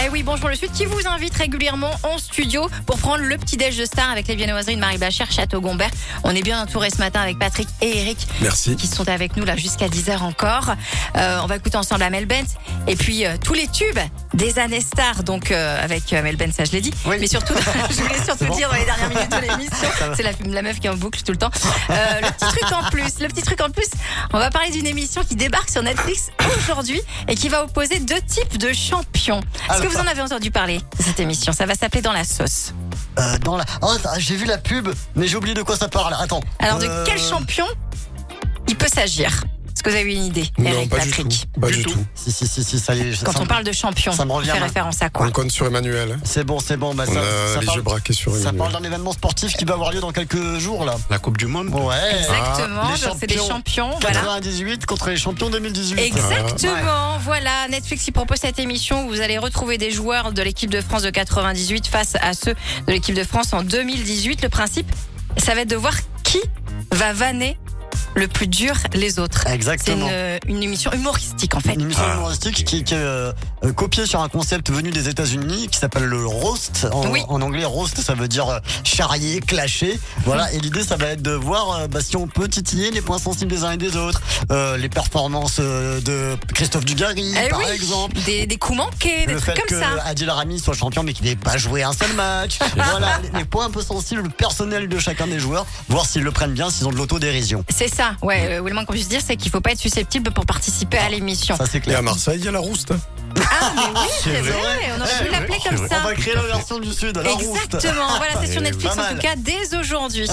Eh oui, bonjour le Sud qui vous invite régulièrement en studio pour prendre le petit déj de star avec les viennoiseries de Marie Bachère, Château-Gombert. On est bien entouré ce matin avec Patrick et Eric. Merci. Qui sont avec nous là jusqu'à 10h encore. On va écouter ensemble Amel Bent et puis tous les tubes des années stars. Donc avec Amel Bent, ça je l'ai dit. Oui. Mais surtout, je voulais surtout dire dans les dernières minutes de l'émission, c'est la meuf qui est en boucle tout le temps. Le petit truc en plus, on va parler d'une émission qui débarque sur Netflix aujourd'hui et qui va opposer deux types de champions. Est-ce que vous en avez entendu parler de cette émission? Ça va s'appeler Dans la sauce. Oh, j'ai vu la pub, mais j'ai oublié de quoi ça parle. Attends. Alors de quel champion il peut s'agir? Est-ce que vous avez une idée, Non, Eric, pas Patrick? du tout. Pas du tout. Si, ça y est. Quand on parle de champion, ça me on revient, fait là. référence à quoi? On compte sur Emmanuel. C'est bon. Bah, On ça a les parle, yeux braqués sur ça Emmanuel. parle d'un événement sportif qui va avoir lieu dans quelques jours, là. La Coupe du Monde. Ouais. Exactement, les donc c'est des champions. Voilà. 98 contre les champions 2018. Exactement, voilà. Netflix qui propose cette émission où vous allez retrouver des joueurs de l'équipe de France de 98 face à ceux de l'équipe de France en 2018. Le principe, ça va être de voir qui va vanner le plus dur les autres. Exactement. C'est une émission humoristique en fait. Une émission humoristique qui est copiée sur un concept venu des États-Unis qui s'appelle le roast. En anglais, roast, ça veut dire charrier, clasher. Voilà. Et l'idée, ça va être de voir si on peut titiller les points sensibles des uns et des autres. Les performances de Christophe Dugarry, par exemple. Des coups manqués, des Le trucs fait comme que ça. Adil Rami soit champion mais qu'il n'ait pas joué un seul match. Voilà, les points un peu sensibles personnels de chacun des joueurs, voir s'ils le prennent bien, s'ils ont de l'autodérision. C'est ça, ouais. Le moins qu'on puisse dire, c'est qu'il faut pas être susceptible pour participer à l'émission. Ça c'est Et clair. à Marseille, il y a la rouste. Ah, mais oui, c'est vrai. On aurait pu l'appeler comme ça. On va créer la version du Sud, la rouste. Exactement. Voilà, c'est sur Netflix Pas en mal. tout cas dès aujourd'hui.